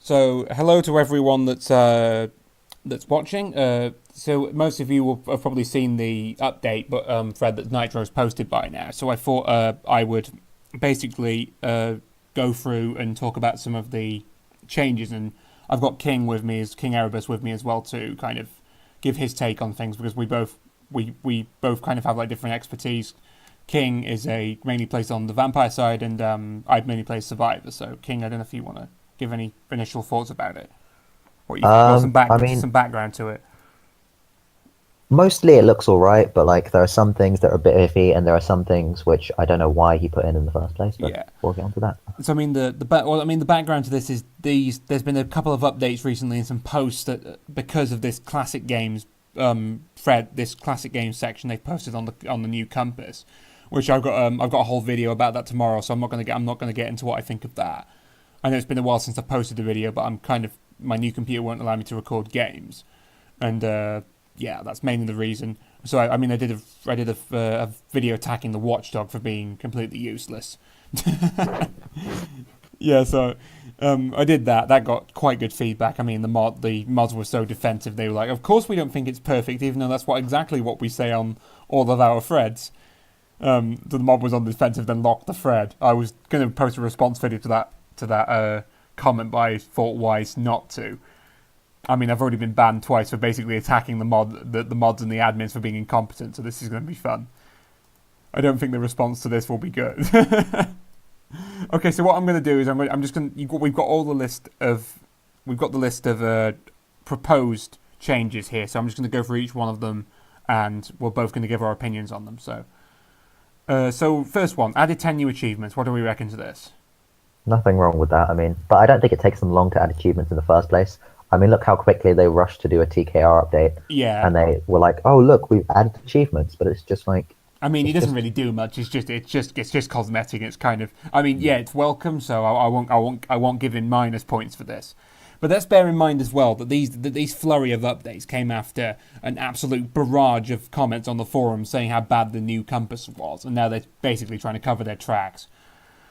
So, hello to everyone that's watching. So, most of you will have probably seen the update, but thread that Nitro's posted by now. So, I thought I would basically go through and talk about some of the changes, and I've got King with me, King Erebus with me as well to kind of give his take on things because we both kind of have like different expertise. King is mainly plays on the vampire side, and I've mainly played Survivor. So, King, I don't know if you want to give any initial thoughts about it. What you got some background to it. Mostly it looks all right, but like there are some things that are a bit iffy, and there are some things which I don't know why he put in the first place. But Yeah. we'll get onto that. So I mean the background to this is there's been a couple of updates recently and some posts that because of this classic games thread, this classic games section they've posted on the new compass, which I've got a whole video about that tomorrow. So I'm not gonna get into what I think of that. I know it's been a while since I posted the video, but my new computer won't allow me to record games, and yeah, that's mainly the reason. So I did a video attacking the watchdog for being completely useless. Yeah, so I did that. That got quite good feedback. I mean, the mods were so defensive. They were like, "Of course we don't think it's perfect, even though that's exactly what we say on all of our threads." The mod was on the defensive, then locked the thread. I was going to post a response video to that comment, but I thought wise not to. I mean, I've already been banned twice for basically attacking the mods and the admins for being incompetent, so this is going to be fun. I don't think the response to this will be good. Okay, so what I'm going to do is we've got the list of proposed changes here, so I'm just going to go through each one of them, and we're both going to give our opinions on them. So first one, added 10 new achievements. What do we reckon to this? Nothing wrong with that. I mean, but I don't think it takes them long to add achievements in the first place. I mean, look how quickly they rushed to do a TKR update. Yeah. And they were like, "Oh, look, we've added achievements," but it's just like. I mean, it doesn't really do much. It's just cosmetic. It's kind of. I mean, yeah, it's welcome. So I won't give him minus points for this. But let's bear in mind as well that these flurry of updates came after an absolute barrage of comments on the forum saying how bad the new compass was, and now they're basically trying to cover their tracks.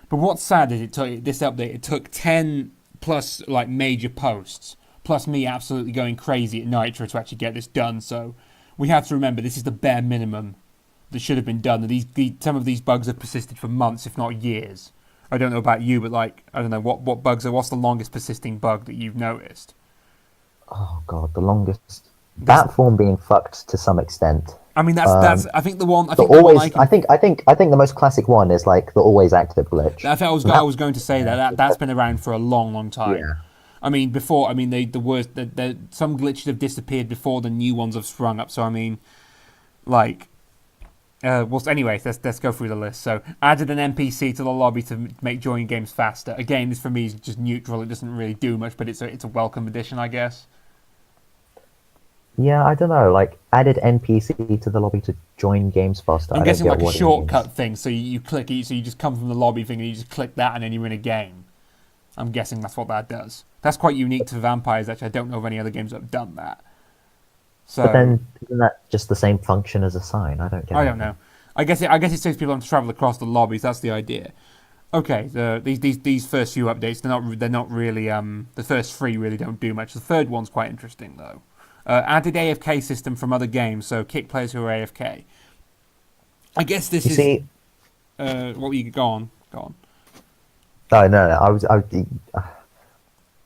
But what's sad is it took 10 plus like major posts, plus me absolutely going crazy at Nitro to actually get this done. So we have to remember this is the bare minimum that should have been done. Some of these bugs have persisted for months, if not years. I don't know about you, but like I don't know what bugs are. What's the longest persisting bug that you've noticed? Oh god, the longest. That form being fucked to some extent. I mean, that's. I think the one. I think the most classic one is like the always active glitch. I was going to say that's been around for a long time. Yeah. I mean, before. I mean, some glitches have disappeared before the new ones have sprung up. So I mean, like. Well, anyway, let's go through the list. So, added an NPC to the lobby to make joining games faster. Again, this for me is just neutral. It doesn't really do much, but it's a welcome addition, I guess. Yeah, I don't know. Like added NPC to the lobby to join games faster. I'm guessing like a shortcut thing. So you click it. So you just come from the lobby thing and you just click that, and then you're in a game. I'm guessing that's what that does. That's quite unique to Vampires. Actually, I don't know of any other games that have done that. So, but then isn't that just the same function as a sign? I don't get it. I don't know. I guess it saves people to travel across the lobbies. That's the idea. Okay, these first few updates they're not really the first three really don't do much. The third one's quite interesting though. Added AFK system from other games, so kick players who are AFK. I guess this is. See, what were you go on? Oh no.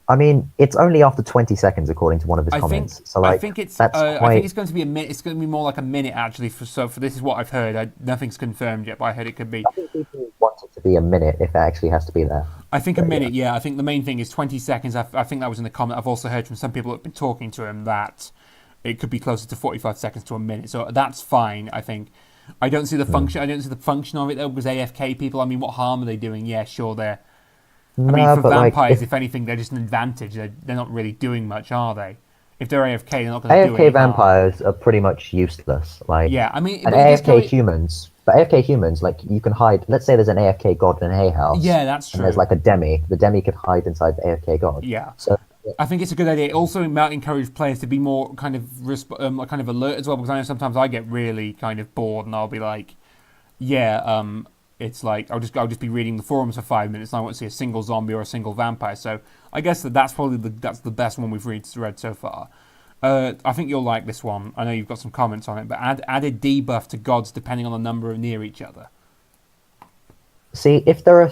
I mean, it's only after 20 seconds, according to one of his comments. So like, I think it's going to be a minute. It's going to be more like a minute actually. For this is what I've heard. Nothing's confirmed yet, but I heard it could be. I think people want it to be a minute if it actually has to be there. I think a minute. Yeah, I think the main thing is 20 seconds. I think that was in the comment. I've also heard from some people that have been talking to him that it could be closer to 45 seconds to a minute. So that's fine. I think. I don't see the function. I don't see the function of it though, because AFK people. I mean, what harm are they doing? Yeah, sure, they're. I mean, for vampires, if anything, they're just an advantage. They're not really doing much, are they? If they're AFK, they're not going to do anything. AFK vampires are pretty much useless. Like, yeah, I mean, and AFK humans. But AFK humans, like, you can hide. Let's say there's an AFK god in a hay house. Yeah, that's true. And there's like a demi. The demi could hide inside the AFK god. Yeah. So I think it's a good idea. It also might encourage players to be more kind of alert as well, because I know sometimes I get really kind of bored, and I'll be like, yeah, it's like I'll just be reading the forums for 5 minutes and I won't see a single zombie or a single vampire. So I guess that's probably that's the best one we've read so far. I think you'll like this one. I know you've got some comments on it, but added debuff to gods depending on the number of near each other. See, if there are,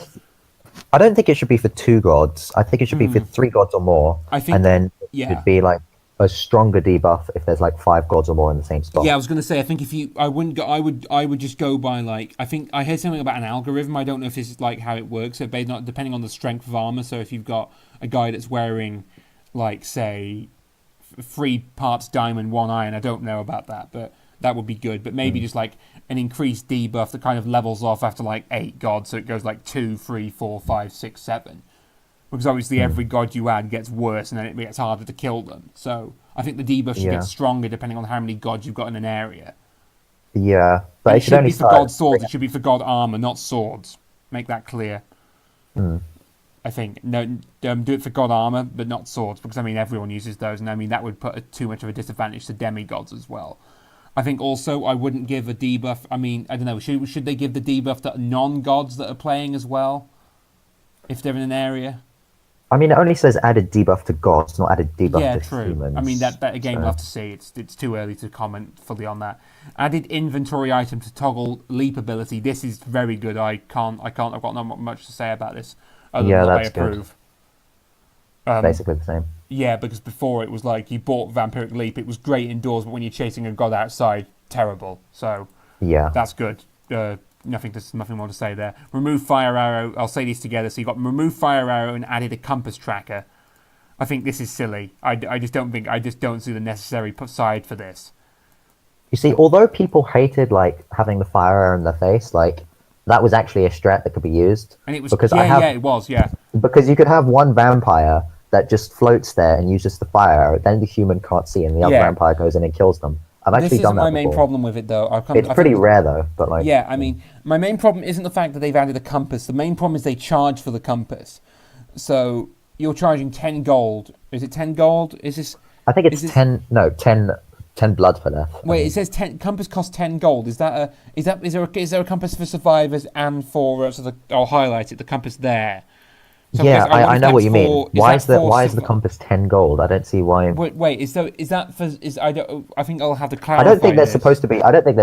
I don't think it should be for 2 gods. I think it should be for 3 gods or more. I think, and then yeah, it'd be like a stronger debuff if there's like 5 gods or more in the same spot. Yeah, I was going to say, I think if you, I wouldn't go, I would just go by like, I think I heard something about an algorithm. I don't know if this is like how it works. So based on, depending on the strength of armor. So if you've got a guy that's wearing, like, say, 3 parts diamond, 1 iron, I don't know about that, but that would be good. But maybe just like an increased debuff that kind of levels off after like 8 gods, so it goes like 2, 3, 4, 5, 6, 7. Because obviously every god you add gets worse, and then it gets harder to kill them. So I think the debuff should get stronger depending on how many gods you've got in an area. Yeah, but and it should only be for god swords. It should be for god armor, not swords. Make that clear. I think no, do it for god armor, but not swords, because I mean everyone uses those, and I mean that would put too much of a disadvantage to demigods as well. I think also I wouldn't give a debuff. I mean, I don't know. Should they give the debuff to non-gods that are playing as well, if they're in an area? I mean, it only says added debuff to gods, not added debuff to humans. I mean, that again, we'll have to see. It's too early to comment fully on that. Added inventory item to toggle leap ability. This is very good. I've got not much to say about this. Other than that I approve. Basically the same. Yeah, because before it was like you bought Vampiric Leap, it was great indoors, but when you're chasing a god outside, terrible. So yeah, that's good. Nothing more to say there. Remove fire arrow. I'll say these together. So you got remove fire arrow and added a compass tracker. I think this is silly. I just don't see the necessary side for this. You see, although people hated like having the fire arrow in their face, like that was actually a strat that could be used. And it was it was. Because you could have one vampire that just floats there and uses the fire arrow. Then the human can't see, and the other vampire goes in and kills them. I've actually done that before. This isn't my main problem with it, though. It's pretty rare, though. But like, yeah, I mean, my main problem isn't the fact that they've added a compass. The main problem is they charge for the compass. So you're charging 10 gold. Is it 10 gold? Is this? I think it's 10. No, 10 blood for death. Wait, it says 10. Compass costs 10 gold. Is there a compass for survivors and for? I'll highlight it. The compass there. So yeah, I know what you mean. Why is the compass 10 gold? I don't see why. Wait, I think I'll have to clarify. I don't think there's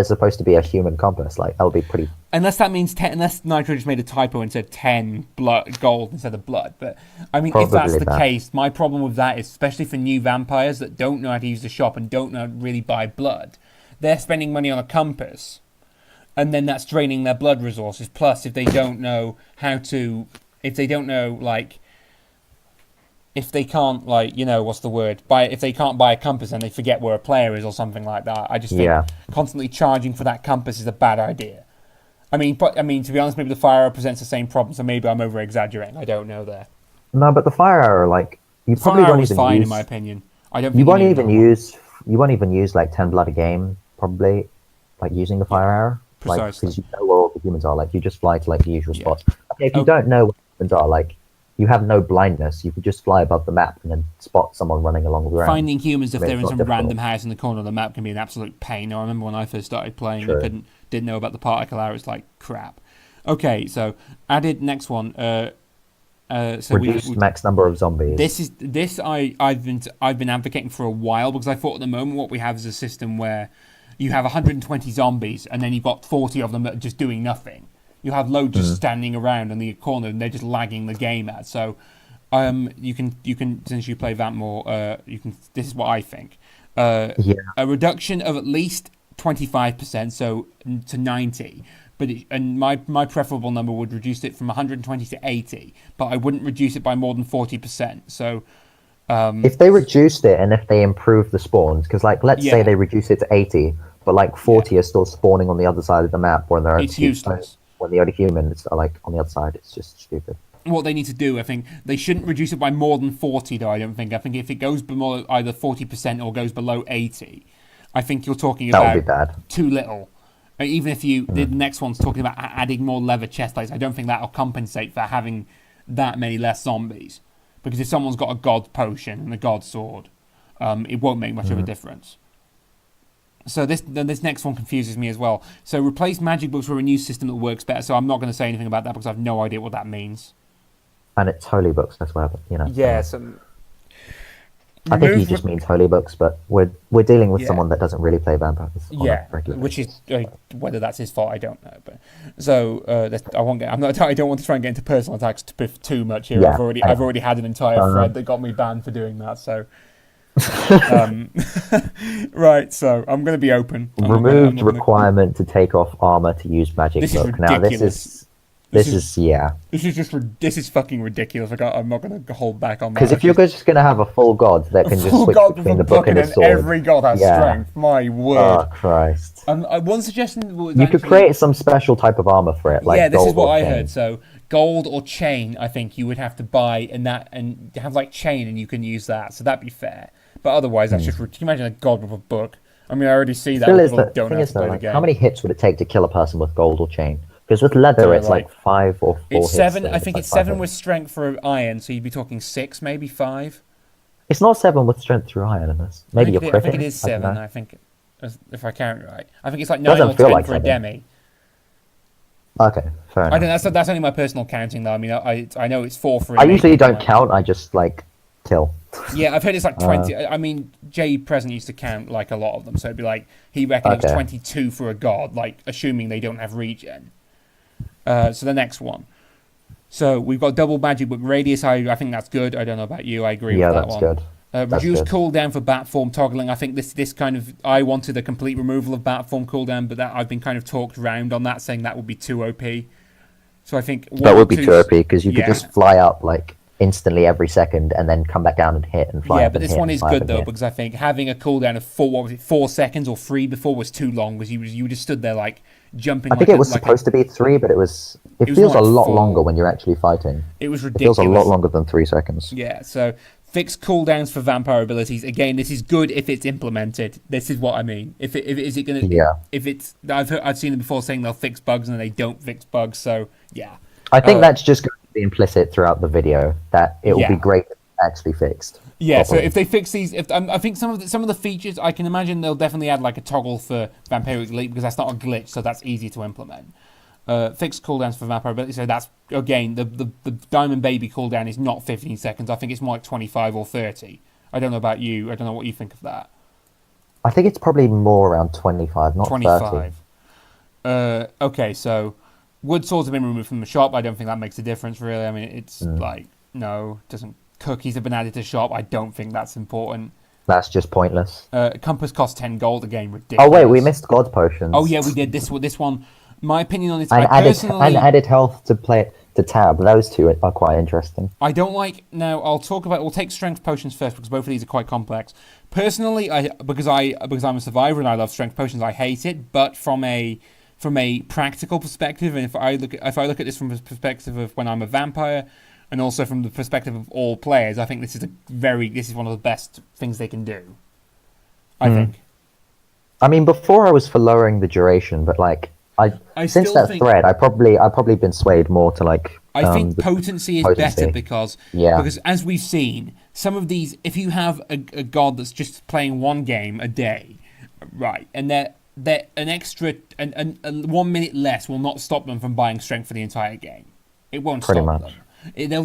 supposed to be a human compass. Like that'll be pretty. Unless that means 10. Unless Nitro just made a typo and said 10 gold instead of blood. But I mean, probably if that's the case, my problem with that is, especially for new vampires that don't know how to use the shop and don't know how to really buy blood, they're spending money on a compass, and then that's draining their blood resources. Plus, if they don't know how to. If they don't know, like, if they can't, like, what's the word? If they can't buy a compass and they forget where a player is or something like that, I just think constantly charging for that compass is a bad idea. I mean, to be honest, maybe the fire arrow presents the same problem, so maybe I'm over exaggerating. I don't know there. No, but the fire arrow, like, you probably won't even fine use, in my opinion. I don't. Think you won't even use like 10 blood a game, probably, like using the fire arrow. Precisely. Like, because you know where all the humans are. Like, you just fly to like the usual spots. Okay, if you don't know where the humans are, like, you have no blindness. You could just fly above the map and then spot someone running along the ground. Finding humans if they're in some random house in the corner of the map can be an absolute pain. I remember when I first started playing, I didn't know about the particle arrow. It's like crap. Okay, so added next one. Reduced max number of zombies. I've been advocating for a while, because I thought at the moment what we have is a system where you have 120 zombies and then you've got 40 of them that are just doing nothing. You have loads just standing around in the corner and they're just lagging the game out. So you can since you play Vamp more, this is what I think. A reduction of at least 25%, so to 90. And my preferable number would reduce it from 120 to 80, but I wouldn't reduce it by more than 40%. So if they reduced it and if they improved the spawns, because like let's say they reduce it to 80, but like 40 are still spawning on the other side of the map when they're useless. When the only humans are like on the other side, it's just stupid. What they need to do, I think, they shouldn't reduce it by more than 40, though. I think if it goes below either 40% or goes below 80, I think you're talking about that would be bad. Too little. Even if the next one's talking about adding more leather chest plates, I don't think that'll compensate for having that many less zombies. Because if someone's got a god potion and a god sword, it won't make much of a difference. So this next one confuses me as well. So replace magic books with a new system that works better. So I'm not going to say anything about that because I have no idea what that means. And it's holy books as well, you know. Yes. I think he just means holy books, but we're dealing with someone that doesn't really play vampires. Which is whether that's his fault, I don't know. But so I don't want to try and get into personal attacks too much here. Yeah, I've already had an entire thread that got me banned for doing that. So right, so I'm going to be open. Removed requirement to take off armor to use magic book. Now this is fucking ridiculous. I'm not going to hold back on that. Because if you're just going to have a full god that can just switch between the book and the sword, every god has strength. My word! Oh Christ! One suggestion was you could create some special type of armor for it, like this gold is what or I chain. heard. So gold or chain, I think you would have to buy and have like chain, and you can use that. So that'd be fair. But otherwise, that's just. Can you imagine a god with a book? I mean, I already see that. People don't have to play the game. How many hits would it take to kill a person with gold or chain? Because with leather, it's like 5 or 4 it's hits. 7. I think it's 7 with strength for iron, so you'd be talking 6, maybe 5. It's not 7 with strength through iron in this. Maybe you're critting. I think it is 7. I think, if I count right, I think it's like 9 or 10 for a demi. Okay, fair enough. I don't. That's only my personal counting, though. I mean, I know it's 4 for. I usually don't count. I just like kill. Yeah, I've heard it's like 20. I mean, Jay Present used to count like a lot of them, so it'd be like he reckoned it was 22 for a god, like assuming they don't have regen. So the next one. So we've got double magic book radius. I think that's good. I don't know about you. I agree with that one. Yeah, that's good. Reduce cooldown for bat form toggling. I think this kind of I wanted a complete removal of bat form cooldown, but that I've been kind of talked around on that, saying that would be too OP. So I think that would be too OP because you could just fly up like instantly every second and then come back down and hit and fly. Yeah, but this one is good though because I think having a cooldown of 4 seconds or 3 before was too long because you just stood there like jumping. I think it was supposed to be 3, but it feels a lot longer when you're actually fighting. It was ridiculous. It feels a lot longer than 3 seconds. Yeah, so fix cooldowns for vampire abilities. Again, this is good if it's implemented. This is what I mean. If it's I've seen them before saying they'll fix bugs and they don't fix bugs. So yeah, I think that's just going to be implicit throughout the video that it will be great if it's actually fixed. Yeah, so if they fix these, I think some of the features, I can imagine they'll definitely add like a toggle for Vampiric Leap because that's not a glitch, so that's easy to implement. Fixed cooldowns for vampire ability, so that's again the Diamond Baby cooldown is not 15 seconds. I think it's more like 25 or 30. I don't know about you. I don't know what you think of that. I think it's probably more around 25, not 25. 30. Okay, so wood swords have been removed from the shop. I don't think that makes a difference really. I mean, it's like no, doesn't. Cookies have been added to shop. I don't think that's important. That's just pointless. Compass costs 10 gold again. Ridiculous. Oh wait, we missed god potions. Oh yeah, we did this one. My opinion on it. And added health to tab. Those two are quite interesting. I don't like. Now I'll talk about. We'll take strength potions first because both of these are quite complex. Personally, because I'm a survivor and I love strength potions, I hate it. But from a practical perspective, and if I look at this from the perspective of when I'm a vampire. And also from the perspective of all players, I think this is one of the best things they can do. I think. I mean, before I was for lowering the duration, but like since that thread, I've probably been swayed more to like. I think potency is better because as we've seen, some of these, if you have a god that's just playing one game a day, right, and they're an extra and 1 minute less will not stop them from buying strength for the entire game. It won't stop them.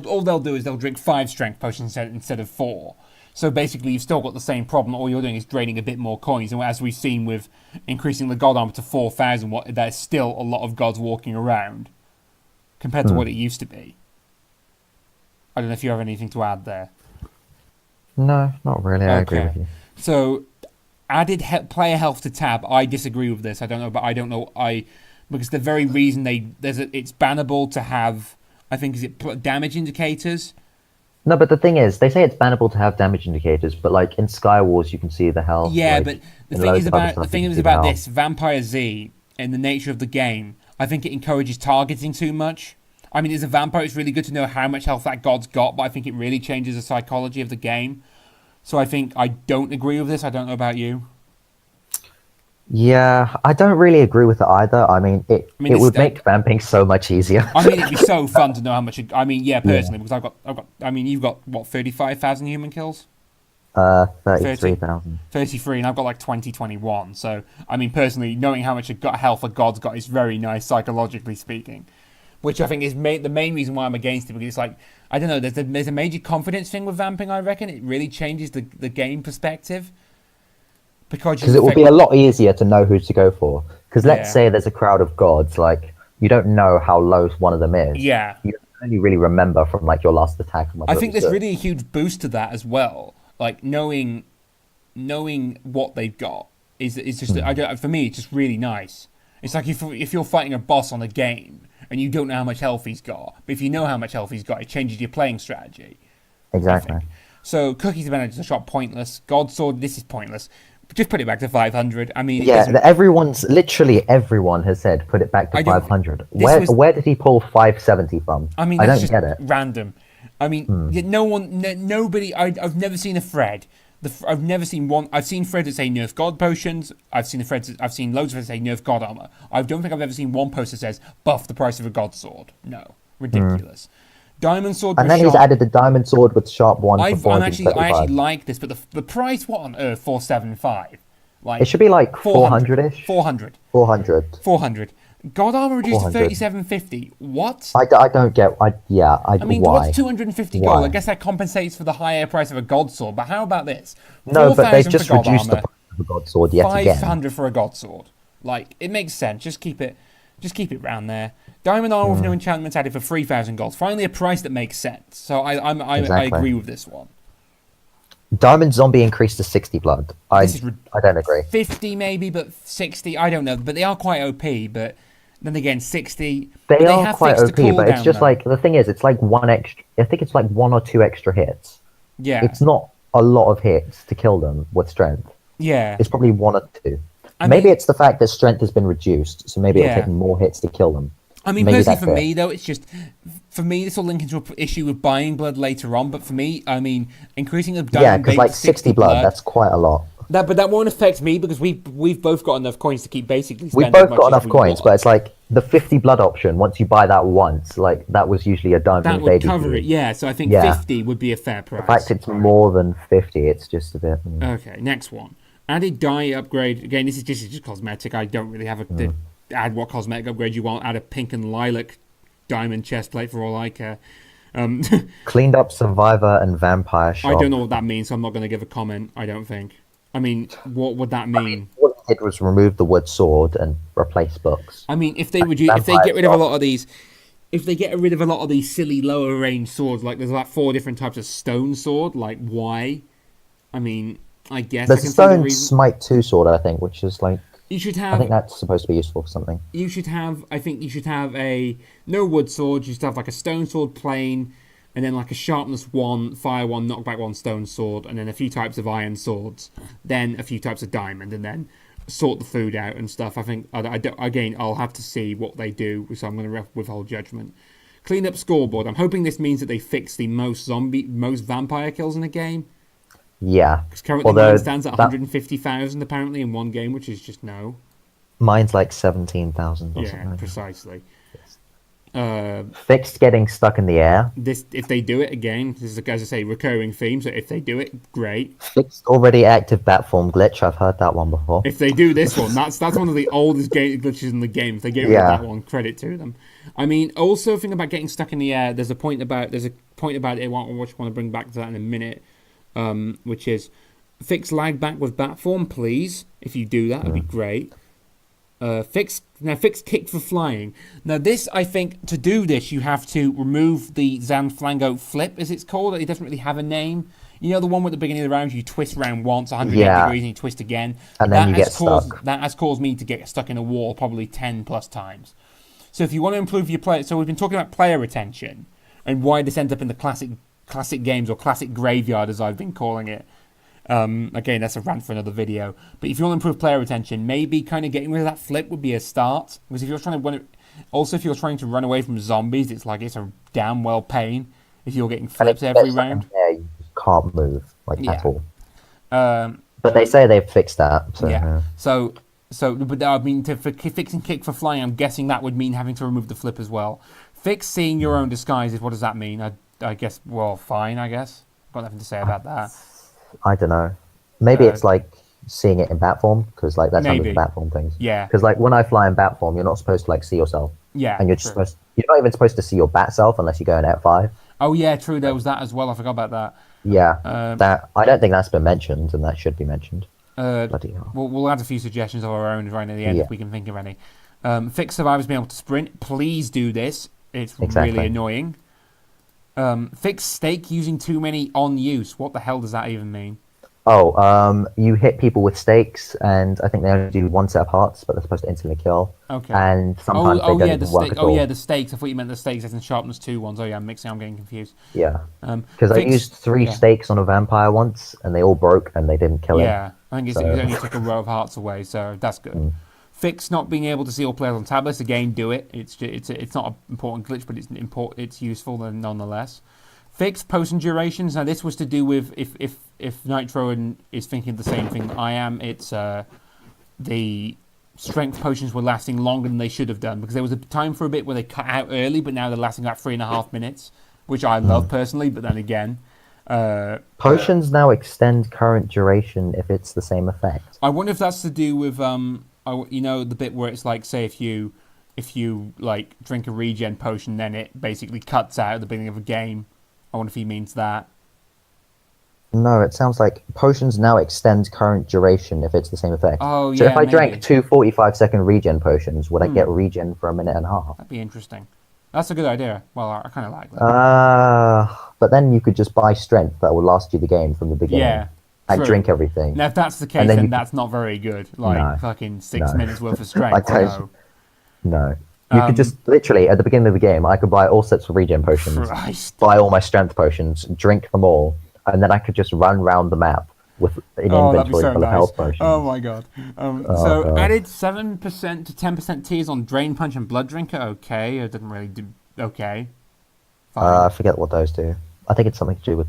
All they'll do is they'll drink 5 strength potions instead of 4. So basically, you've still got the same problem. All you're doing is draining a bit more coins. And as we've seen with increasing the god armor to 4,000, there's still a lot of gods walking around compared to what it used to be. I don't know if you have anything to add there. No, not really. I agree with you. So, added player health to tab. I disagree with this. I don't know. Because the very reason it's bannable to have. I think, is it damage indicators? No, but the thing is, they say it's bannable to have damage indicators, but like in Skywars, you can see the health. Yeah, but the thing is about this VampireZ and the nature of the game. I think it encourages targeting too much. I mean, as a vampire, it's really good to know how much health that god's got, but I think it really changes the psychology of the game. So I think I don't agree with this. I don't know about you. Yeah, I don't really agree with it either. I mean, it would make vamping so much easier. I mean, it'd be so fun to know how much. Personally, because I've got. I mean, you've got what 35,000 human kills. 33,000. 33, and I've got like 2021. So, I mean, personally, knowing how much health a god's got is very nice, psychologically speaking. Which I think is the main reason why I'm against it, because it's like, I don't know, there's a major confidence thing with vamping, I reckon. It really changes the game perspective. Because it will be a lot easier to know who to go for. Because let's say there's a crowd of gods, like, you don't know how low one of them is. Yeah. You only really remember from, like, your last attack. I think there's really a huge boost to that as well. Like, knowing what they've got is just, for me, it's just really nice. It's like if you're fighting a boss on a game, and you don't know how much health he's got, but if you know how much health he's got, it changes your playing strategy. Exactly. So, Cookie's advantage is a shot pointless. God Sword, this is pointless. Just put it back to 500. I mean, literally everyone has said put it back to 500. Where did he pull 570 from? I mean, I that's don't get it. Random. I mean, nobody. I've never seen a thread. I've never seen one. I've seen threads that say nerf god potions. I've seen loads of threads that say nerf god armor. I don't think I've ever seen one post that says buff the price of a god sword. No, ridiculous. Diamond sword. And then he's added the diamond sword with sharp 1 I for actually like this, but the price, what on earth? 475. Like, it should be like 400-ish. 400. 400. God armor reduced to 3750. What? I don't get. I mean, why? What's 250 gold? I guess that compensates for the higher price of a god sword. But how about this? No, but they've just reduced the price of a god sword yet again. 500 for a god sword. Like, it makes sense. Just keep it round there. Diamond armor with no enchantments added for 3,000 gold. Finally, a price that makes sense. So I agree with this one. Diamond zombie increased to 60 blood. I don't agree. 50 maybe, but 60, I don't know. But they are quite OP. But then again, 60. They are quite OP, but it's just like, the thing is, it's like one extra. I think it's like 1 or 2 extra hits. Yeah. It's not a lot of hits to kill them with strength. Yeah. It's probably 1 or 2. Maybe it's the fact that strength has been reduced, so maybe it'll take more hits to kill them. I mean, personally, for me, though, it's just... For me, this will link into an issue with buying blood later on, but for me, I mean, increasing the diamond because like 60 blood, that's quite a lot. But that won't affect me, because we've both got enough coins to keep basically spending We've both got enough coins, but it's like, the 50 blood option, once you buy that once, like, that was usually a diamond baby. That would cover it, yeah, so I think 50 would be a fair price. The fact it's more than 50, it's just a bit... Okay, next one. Added dye upgrade. Again, this is just cosmetic. I don't really have add what cosmetic upgrade you want. Add a pink and lilac diamond chest plate for all I care. Cleaned up survivor and vampire shop. I don't know what that means, so I'm not going to give a comment. I don't think. I mean, what would that mean? What it did was remove the wood sword and replace books. I mean, if they get rid of a lot of these, if they get rid of a lot of these silly lower range swords, like there's like 4 different types of stone sword, like why? I mean, I guess there's a stone smite 2 sword, I think, which is like. You should have. I think that's supposed to be useful for something. You should have. I think you should have no wood sword. You should have like a stone sword plain, and then like a sharpness 1, fire 1, knockback 1 stone sword, and then a few types of iron swords, then a few types of diamond, and then sort the food out and stuff. I think again, I'll have to see what they do, so I'm going to withhold judgment. Clean up scoreboard. I'm hoping this means that they fix the most vampire kills in the game. Yeah. Because currently mine stands at 150,000 apparently in one game, which is just no. Mine's like 17,000 or something. Yeah, precisely. Fixed getting stuck in the air. If they do it again, this is, as I say, recurring theme, so if they do it, great. Fixed already active bat form glitch. I've heard that one before. If they do this one, that's one of the oldest glitches in the game. If they get rid of that one, credit to them. I mean, also think about getting stuck in the air. There's a point about it. I want to bring back to that in a minute. Which is fix lag back with bat form, please. If you do that, that'd be great. Fix kick for flying. Now this, I think, to do this, you have to remove the Zanflango flip, as it's called. It doesn't really have a name. You know, the one with the beginning of the round, you twist round once, 180 degrees, and you twist again. And then you get stuck. That has caused me to get stuck in a wall probably 10 plus times. So if you want to improve your player, so we've been talking about player retention and why this ends up in the classic games, or classic graveyard as I've been calling it. Again, that's a rant for another video. But if you want to improve player retention, maybe kind of getting rid of that flip would be a start. Because if you're trying to run away from zombies, it's a damn well pain if you're getting flips every round. Yeah, you can't move at all. But they say they've fixed that. So, yeah. But I mean, for fixing kick for flying, I'm guessing that would mean having to remove the flip as well. Fix seeing your own disguises. What does that mean? I guess, well, fine, I guess. Got nothing to say about that. I don't know. Maybe it's like seeing it in bat form, because like that's how the bat form things. Yeah. Because like when I fly in bat form, you're not supposed to like see yourself. Yeah. And you're just you're not even supposed to see your bat self unless you go in F5. Oh yeah, true. There was that as well. I forgot about that. Yeah. That I don't think that's been mentioned, and that should be mentioned. Bloody hell. We'll add a few suggestions of our own right at the end if we can think of any. Fix survivors being able to sprint. Please do this. It's really annoying. Fix stake using too many on use. What the hell does that even mean? Oh, you hit people with stakes, and I think they only do one set of hearts, but they're supposed to instantly kill. Okay. And sometimes they don't even work at all. Oh yeah, the stakes. I thought you meant the stakes as in sharpness 2 ones. Oh yeah, I'm getting confused. Yeah. Because I used 3 stakes on a vampire once, and they all broke, and they didn't kill him. Yeah, I think it only took a row of hearts away, so that's good. Fix not being able to see all players on tablets. Again, do it. It's not an important glitch, but it's useful nonetheless. Fix potion durations. Now this was to do with if Nitro is thinking the same thing I am. It's the strength potions were lasting longer than they should have done, because there was a time for a bit where they cut out early, but now they're lasting about 3.5 minutes, which I love personally. But then again, potions now extend current duration if it's the same effect. I wonder if that's to do with the bit where it's like, say if you like drink a regen potion, then it basically cuts out at the beginning of a game. I wonder if he means that. No, it sounds like potions now extend current duration if it's the same effect. Oh, so if I drank 2 45-second regen potions, would I get regen for 1.5 minutes? That'd be interesting. That's a good idea. Well, I kind of like that. But then you could just buy strength that will last you the game from the beginning. Yeah. And drink everything. Now, if that's the case, then that's not very good. Like, fucking 6 minutes worth of strength. No. You could just, literally, at the beginning of the game, I could buy all sets of regen potions, buy all my strength potions, drink them all, and then I could just run around the map with an inventory full of health potions. Oh my god. God. Added 7% to 10% tiers on Drain Punch and Blood Drinker. Okay, it didn't really do... Okay. I forget what those do. I think it's something to do with...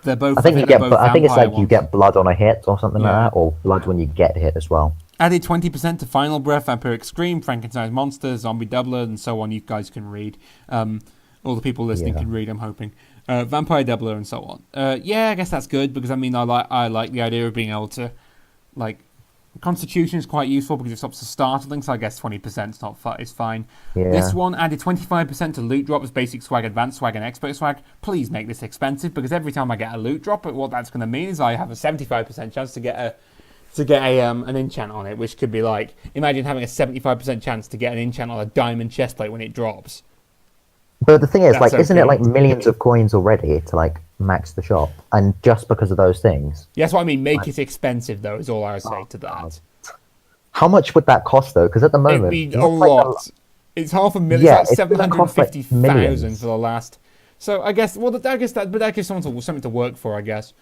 They're both... I think it's like you get blood on a hit or something like that, or blood when you get hit as well. Added 20% to Final Breath, Vampiric Scream, Frankenstein's Monster, Zombie Doubler, and so on. You guys can read. All the people listening can read, I'm hoping. Vampire Doubler and so on. I guess that's good, because I mean, I like the idea of being able to, like, Constitution is quite useful because it stops the startling, so I guess 20% is fine. Yeah. This one added 25% to loot drops, basic swag, advanced swag, and expert swag. Please make this expensive, because every time I get a loot drop, what that's going to mean is I have a 75% chance to get an enchant on it, which could be like, imagine having a 75% chance to get an enchant on a diamond chestplate when it drops. But the thing is, like, isn't it like millions of coins already to like max the shop, and just because of those things? Yeah, that's what I mean. Make it expensive, though, is all I would say to that. God. How much would that cost, though? Because at the moment, it'd be a lot. It's 500,000. Yeah, it's like 750,000 for the last. So I guess, that gives someone something to work for, I guess.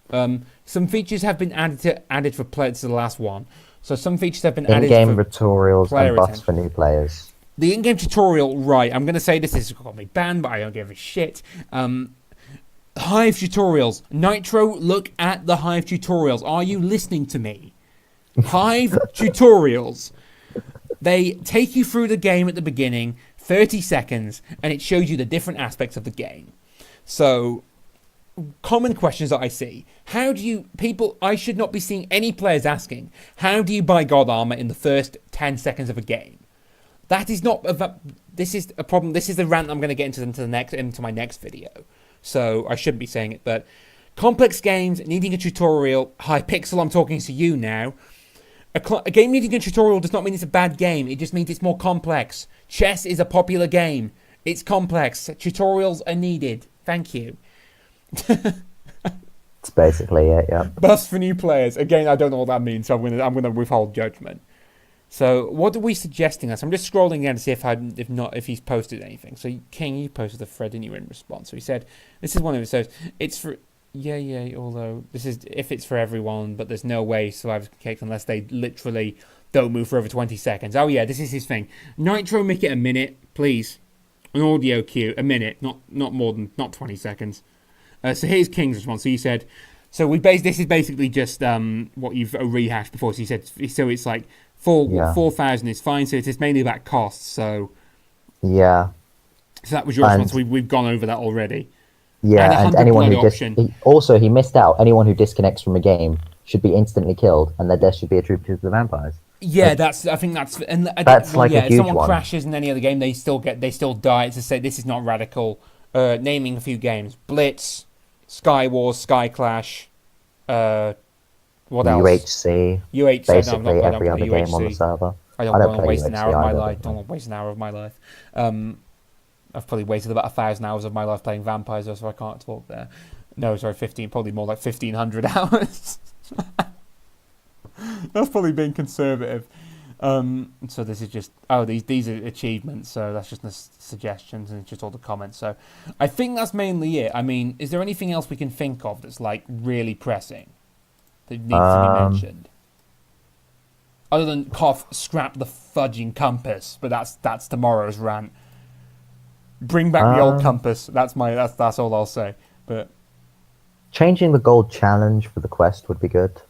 Some features have been added for players to the last one. So some features have been added for in-game tutorials and buffs for new players. The in-game tutorial, right? I'm going to say this is got me banned, but I don't give a shit. Hive tutorials. Nitro, look at the Hive tutorials. Are you listening to me? Hive tutorials. They take you through the game at the beginning, 30 seconds, and it shows you the different aspects of the game. So, common questions that I see. I should not be seeing any players asking, how do you buy God Armor in the first 10 seconds of a game? That is not... This is a problem. This is the rant I'm going to get into my next video. So I shouldn't be saying it, but complex games needing a tutorial. Hypixel, I'm talking to you now. A game needing a tutorial does not mean it's a bad game. It just means it's more complex. Chess is a popular game. It's complex. Tutorials are needed. Thank you. It's basically it, yeah. Buffs for new players. Again, I don't know what that means, so I'm gonna withhold judgment. So, what are we suggesting us? I'm just scrolling down to see if he's posted anything. So, King, you posted a thread, didn't you, in response? So he said, this is one of his. So it's for although this is if it's for everyone, but there's no way survivors can kick unless they literally don't move for over 20 seconds. Oh yeah, this is his thing. Nitro, make it a minute, please. An audio cue, a minute, not more than 20 seconds. So here's King's response. So he said, this is basically just what you've rehashed before. So he said, so it's like 4,000 is fine. So it's mainly about costs. So yeah. So that was your response. We've gone over that already. Yeah, and 100 anyone blood who option. also he missed out. Anyone who disconnects from a game should be instantly killed, and their death should be attributed to the vampires. Yeah, Like, I think that's, and that's well, like a yeah. If huge someone one. crashes in any other game, they still die. It's to say this is not radical. Naming a few games: Blitz, Sky Wars, Sky Clash. What else? UHC. UHC. Basically, I don't every play other game on the UHC. server. I don't want to waste an hour of my life. Don't want to waste an hour of my life. I've probably wasted about 1,000 hours of my life playing vampires, so I can't talk there. No, sorry, 15. Probably more like 1,500 hours. That's probably being conservative. So this is just these are achievements. So that's just the suggestions and it's just all the comments. So I think that's mainly it. I mean, is there anything else we can think of that's like really pressing that needs to be mentioned? Other than scrap the fudging compass, but that's tomorrow's rant. Bring back the old compass. That's all I'll say. But changing the gold challenge for the quest would be good.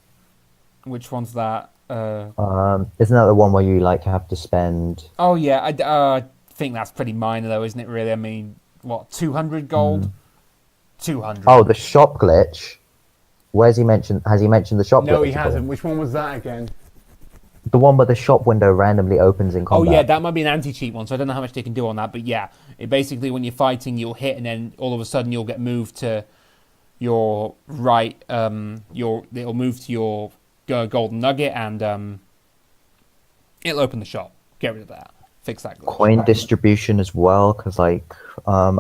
Which one's that? Isn't that the one where you like have to spend? Oh yeah, I think that's pretty minor though, isn't it? Really, I mean, what 200 gold? 200. Oh, the shop glitch. Has he mentioned the shop glitch? No, he hasn't. Which one was that again? The one where the shop window randomly opens in combat. Oh yeah, that might be an anti-cheat one, so I don't know how much they can do on that, but yeah, it basically when you're fighting, you'll hit, and then all of a sudden you'll get moved to your right. It'll move to your golden nugget, and it'll open the shop. Get rid of that. Fix that glitch. Coin distribution as well, because I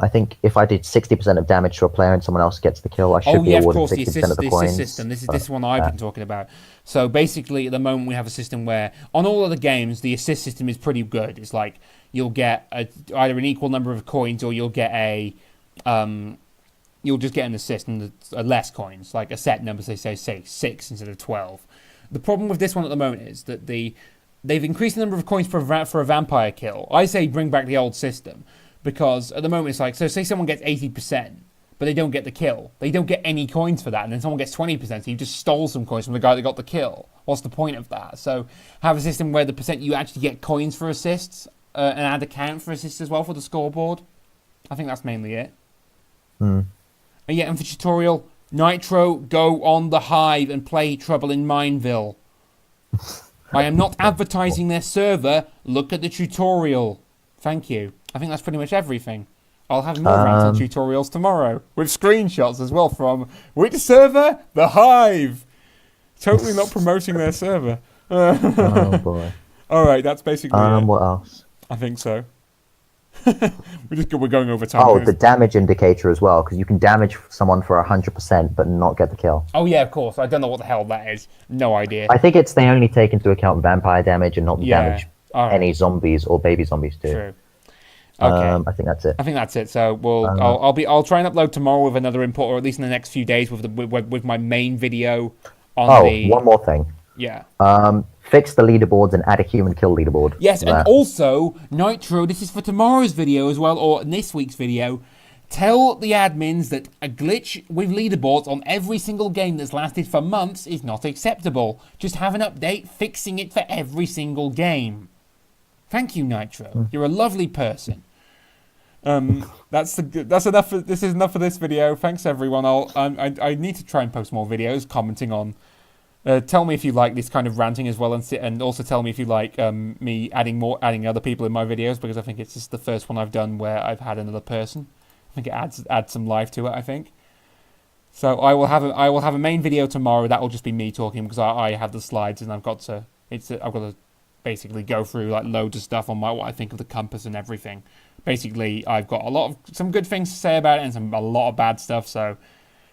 think if I did 60% of damage to a player and someone else gets the kill, I should be awarded 60% of the coins. System. This is one I've been talking about. So basically, at the moment, we have a system where on all of the games, the assist system is pretty good. It's like you'll get either an equal number of coins, or you'll get you'll just get an assist and less coins, like a set number. Say 6 instead of 12. The problem with this one at the moment is that they've increased the number of coins for a vampire kill. I say bring back the old system, because at the moment it's like, so say someone gets 80%, but they don't get the kill. They don't get any coins for that, and then someone gets 20%, so you just stole some coins from the guy that got the kill. What's the point of that? So have a system where the percent you actually get coins for assists, and add a count for assists as well for the scoreboard. I think that's mainly it. And yeah, and for tutorial, Nitro, go on the Hive and play Trouble in Mineville. I am not advertising their server. Look at the tutorial. Thank you. I think that's pretty much everything. I'll have more rants and tutorials tomorrow, with screenshots as well from which server? The Hive. Totally not promoting their server. Oh boy. All right, that's basically it. What else? I think so. We're going over time. Oh, the damage indicator as well, because you can damage someone for 100% but not get the kill. Oh yeah, of course. I don't know what the hell that is. No idea. I think they only take into account vampire damage and not the damage any zombies or baby zombies do. True. Okay. I think that's it. So I'll try and upload tomorrow with another input, or at least in the next few days with my main video on one more thing. Yeah. Fix the leaderboards and add a human kill leaderboard. Yes, and also, Nitro, this is for tomorrow's video as well, or this week's video. Tell the admins that a glitch with leaderboards on every single game that's lasted for months is not acceptable. Just have an update fixing it for every single game. Thank you, Nitro. You're a lovely person. That's enough. This is enough for this video. Thanks, everyone. I need to try and post more videos commenting on. Tell me if you like this kind of ranting as well, and also tell me if you like me adding other people in my videos, because I think it's just the first one I've done where I've had another person. I think it adds some life to it. I think. So I will have a main video tomorrow that will just be me talking, because I have the slides and I've got to basically go through like loads of stuff on what I think of the compass and everything. Basically, I've got some good things to say about it and a lot of bad stuff. So.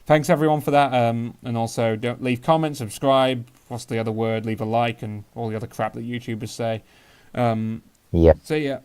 Thanks everyone for that, and also don't leave comments, subscribe, what's the other word, leave a like, and all the other crap that YouTubers say. Yeah. So yeah.